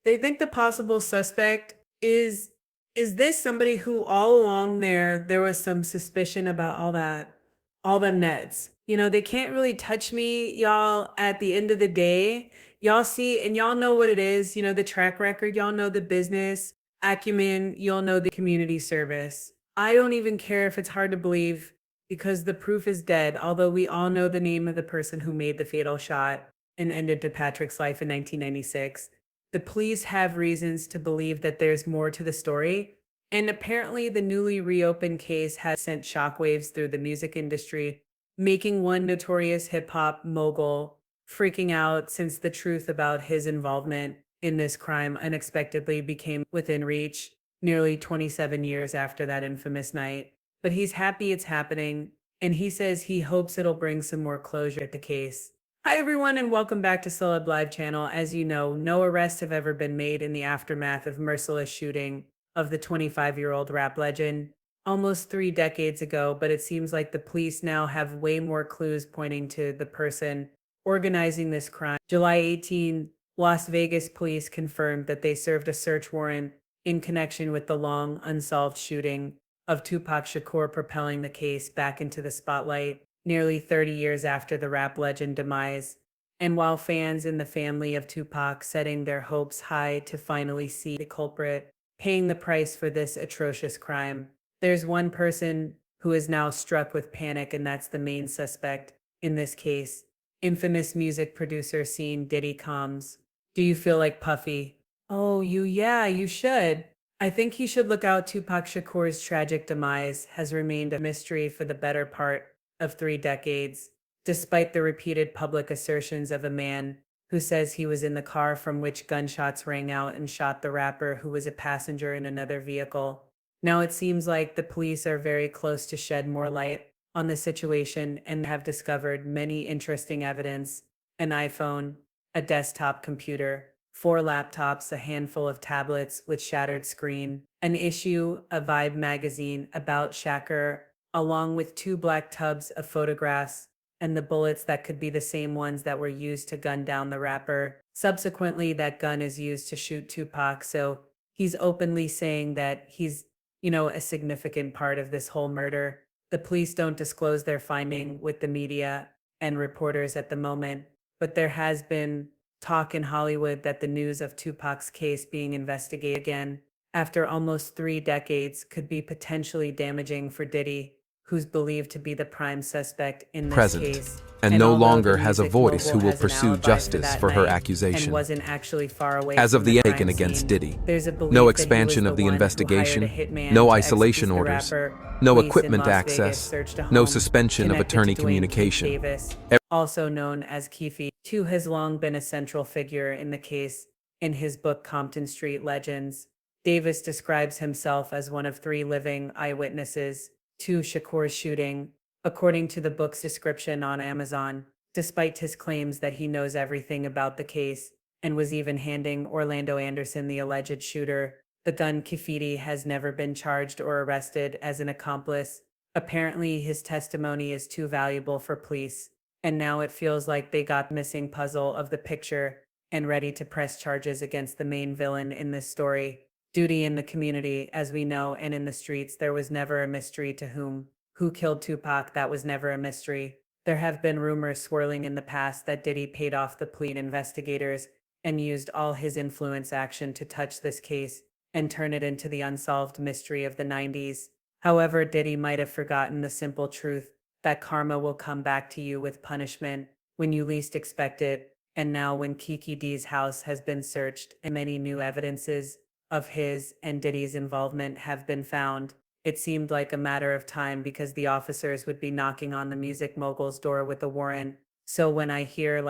They think the possible suspect is this somebody who all along there was some suspicion about all them Neds. You know, they can't really touch me, y'all, at the end of the day. Y'all see and y'all know what it is, you know, the track record, y'all know the business acumen, you'll know the community service. I don't even care if it's hard to believe because the proof is dead, although we all know the name of the person who made the fatal shot and ended Patrick's life in 1996. The police have reasons to believe that there's more to the story, and apparently the newly reopened case has sent shockwaves through the music industry, making one notorious hip hop mogul freaking out since the truth about his involvement in this crime unexpectedly became within reach nearly 27 years after that infamous night. But he's happy it's happening, and he says he hopes it'll bring some more closure at the case. Hi, everyone, and welcome back to Celeb Live channel. As you know, no arrests have ever been made in the aftermath of merciless shooting of the 25-year-old rap legend almost 3 decades ago, but it seems like the police now have way more clues pointing to the person organizing this crime. July 18, Las Vegas police confirmed that they served a search warrant in connection with the long unsolved shooting of Tupac Shakur, propelling the case back into the spotlight nearly 30 years after the rap legend demise. And while fans in the family of Tupac setting their hopes high to finally see the culprit paying the price for this atrocious crime, there's one person who is now struck with panic, and that's the main suspect in this case, infamous music producer scene Diddy Combs. Do you feel like Puffy? Oh, yeah, you should. I think he should look out. Tupac Shakur's tragic demise has remained a mystery for the better part of 3 decades, despite the repeated public assertions of a man who says he was in the car from which gunshots rang out and shot the rapper who was a passenger in another vehicle. Now it seems like the police are very close to shed more light on the situation and have discovered many interesting evidence: an iPhone, a desktop computer, 4 laptops, a handful of tablets with shattered screen, an issue of Vibe magazine about Shakur, along with 2 black tubs of photographs and the bullets that could be the same ones that were used to gun down the rapper. Subsequently, that gun is used to shoot Tupac, so he's openly saying that he's, a significant part of this whole murder. The police don't disclose their finding with the media and reporters at the moment, but there has been talk in Hollywood that the news of Tupac's case being investigated again after almost 3 decades could be potentially damaging for Diddy, who's believed to be the prime suspect in this Present, case. and And no although the longer has a music voice mogul who will has an pursue alibi for justice that for her night and accusation. wasn't actually far away As from of the the crime taken against scene, Diddy, there's a belief no that he was expansion the of the one who hired a investigation, hitman no to isolation execute the orders, rapper. no Police in equipment Las Vegas access, searched a no home suspension of connected to attorney Dwayne Keith communication. Davis, also known as Keefe, who has long been a central figure in the case. In his book Compton Street Legends, Davis describes himself as one of 3 living eyewitnesses to Shakur's shooting, according to the book's description on Amazon. Despite his claims that he knows everything about the case and was even handing Orlando Anderson, the alleged shooter, the gun, Kifidi has never been charged or arrested as an accomplice. Apparently, his testimony is too valuable for police, and now it feels like they got the missing puzzle of the picture and ready to press charges against the main villain in this story. Duty in the community, as we know, and in the streets, there was never a mystery to who killed Tupac. That was never a mystery. There have been rumors swirling in the past that Diddy paid off the police investigators and used all his influence action to touch this case and turn it into the unsolved mystery of the 90s. However, Diddy might have forgotten the simple truth that karma will come back to you with punishment when you least expect it. And now, when Kiki D's house has been searched and many new evidences of his and Diddy's involvement have been found, it seemed like a matter of time because the officers would be knocking on the music mogul's door with a warrant. So when I hear,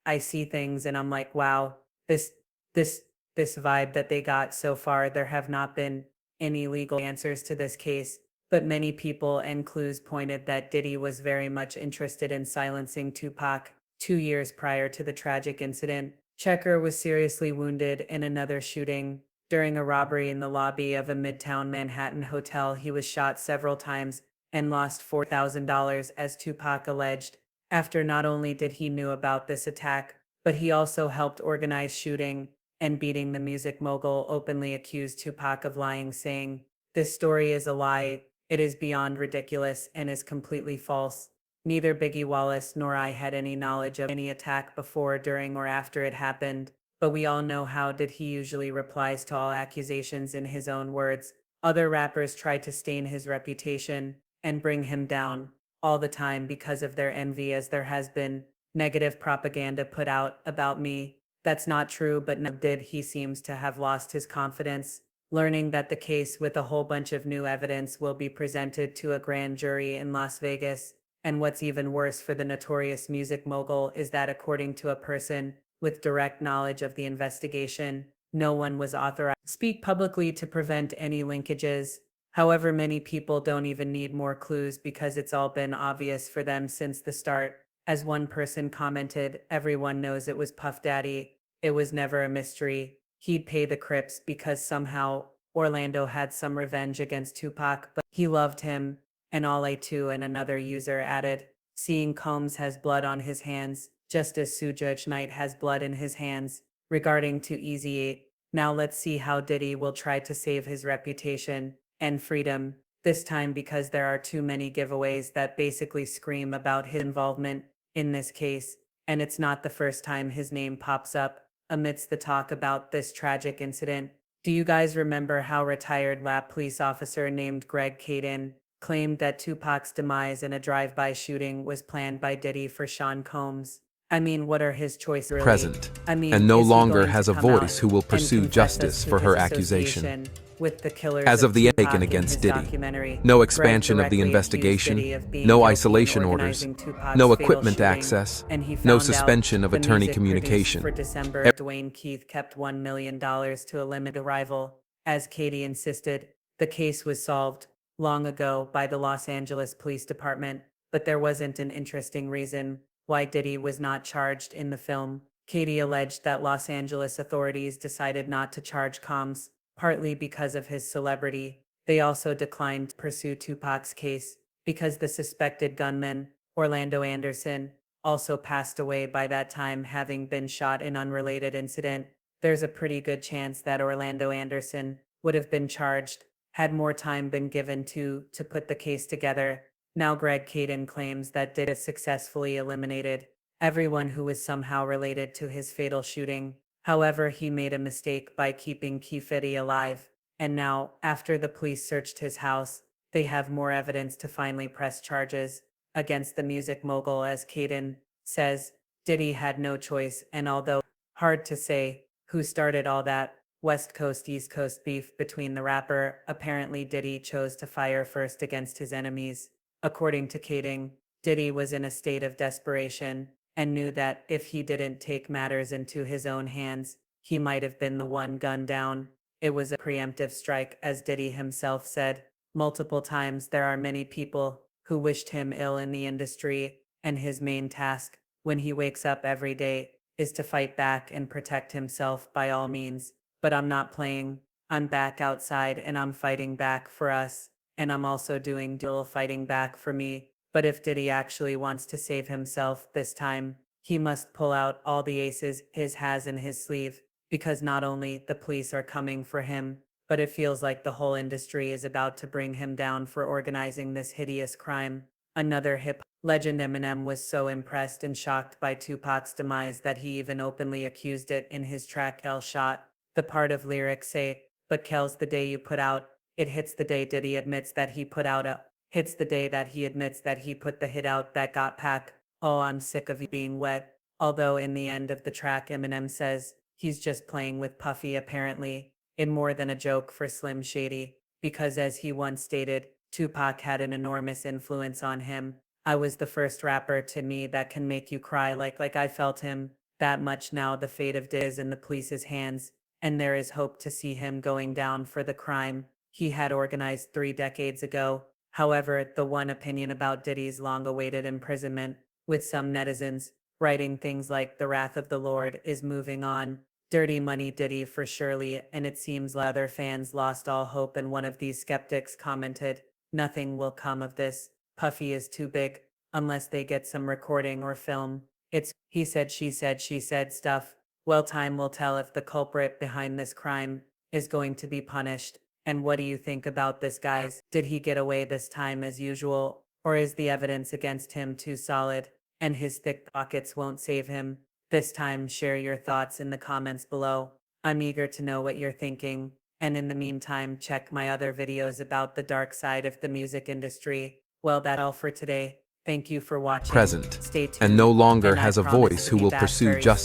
I see things and I'm like, wow, this, this, this vibe that they got so far, there have not been any legal answers to this case, but many people and clues pointed that Diddy was very much interested in silencing Tupac. 2 years prior to the tragic incident, Shakur was seriously wounded in another shooting. During a robbery in the lobby of a Midtown Manhattan hotel, he was shot several times and lost $4,000, as Tupac alleged. After not only did he knew about this attack, but he also helped organize shooting and beating the music mogul openly accused Tupac of lying, saying, "This story is a lie. It is beyond ridiculous and is completely false. Neither Biggie Wallace nor I had any knowledge of any attack before, during, or after it happened, but we all know how did he usually replies to all accusations in his own words. Other rappers try to stain his reputation and bring him down all the time because of their envy, as there has been negative propaganda put out about me. That's not true, but now did he seems to have lost his confidence, learning that the case with a whole bunch of new evidence will be presented to a grand jury in Las Vegas. And what's even worse for the notorious music mogul is that, according to a person with direct knowledge of the investigation, no one was authorized to speak publicly to prevent any linkages. However, many people don't even need more clues because it's all been obvious for them since the start. As one person commented, everyone knows it was Puff Daddy. It was never a mystery. He'd pay the Crips because somehow Orlando had some revenge against Tupac, but he loved him. And all A2, and another user added, seeing Combs has blood on his hands, just as Judge Knight has blood in his hands. Regarding to Easy 8, now let's see how Diddy will try to save his reputation and freedom, this time because there are too many giveaways that basically scream about his involvement in this case, and it's not the first time his name pops up amidst the talk about this tragic incident. Do you guys remember how retired lap police officer named Greg Caden claimed that Tupac's demise in a drive-by shooting was planned by Diddy for Sean Combs? I mean, what are his choices really? Present, I mean, and no is he longer going has to a come out voice who will and pursue confess us justice to for her his accusation. association with the killers As of the Tupac taken in against his Diddy, documentary? no Greg expansion of the directly accused investigation, Diddy of being no guilty in isolation orders, organizing Tupac's no fatal equipment shooting, access, and he no found suspension out of the attorney music produced communication. for December. Dwayne Keith kept $1 million to eliminate a rival. As Katie insisted, the case was solved long ago by the Los Angeles Police Department, but there wasn't an interesting reason why Diddy was not charged in the film. Katie alleged that Los Angeles authorities decided not to charge Combs, partly because of his celebrity. They also declined to pursue Tupac's case because the suspected gunman, Orlando Anderson, also passed away by that time, having been shot in an unrelated incident. There's a pretty good chance that Orlando Anderson would have been charged had more time been given to put the case together. Now Greg Caden claims that Diddy successfully eliminated everyone who was somehow related to his fatal shooting. However, he made a mistake by keeping Kefiti alive. And now, after the police searched his house, they have more evidence to finally press charges against the music mogul. As Caden says, Diddy had no choice, and although hard to say who started all that West Coast East Coast beef between the rapper, apparently Diddy chose to fire first against his enemies. According to Caden, Diddy was in a state of desperation and knew that if he didn't take matters into his own hands, he might have been the one gunned down. It was a preemptive strike, as Diddy himself said multiple times. There are many people who wished him ill in the industry, and his main task when he wakes up every day is to fight back and protect himself by all means. But I'm not playing. I'm back outside and I'm fighting back for us, and I'm also doing dual fighting back for me. But if Diddy actually wants to save himself this time, he must pull out all the aces he has in his sleeve, because not only the police are coming for him, but it feels like the whole industry is about to bring him down for organizing this hideous crime. Another hip legend, Eminem, was so impressed and shocked by Tupac's demise that he even openly accused it in his track L Shot. The part of lyrics say, "But Kel's the day you put out, it hits the day Diddy admits that he put out a hits the day that he admits that he put the hit out that got Pac. Oh, I'm sick of you being wet." Although in the end of the track, Eminem says he's just playing with Puffy, apparently in more than a joke for Slim Shady, because as he once stated, Tupac had an enormous influence on him. "I was the first rapper to me that can make you cry like I felt him that much." Now the fate of Diddy is in the police's hands, and there is hope to see him going down for the crime he had organized 3 decades ago. However, the one opinion about Diddy's long-awaited imprisonment, with some netizens writing things like "the wrath of the Lord is moving on, dirty money Diddy for surely," and it seems other fans lost all hope, and one of these skeptics commented, "Nothing will come of this. Puffy is too big, unless they get some recording or film. It's he said, she said stuff." Well, time will tell if the culprit behind this crime is going to be punished. And what do you think about this, guys? Did he get away this time as usual, or is the evidence against him too solid and his thick pockets won't save him? This time, share your thoughts in the comments below. I'm eager to know what you're thinking. And in the meantime, check my other videos about the dark side of the music industry. Well, that's all for today. Thank you for watching. Present, Stay tuned, and no longer and I has a promise voice to who be will back pursue very justice.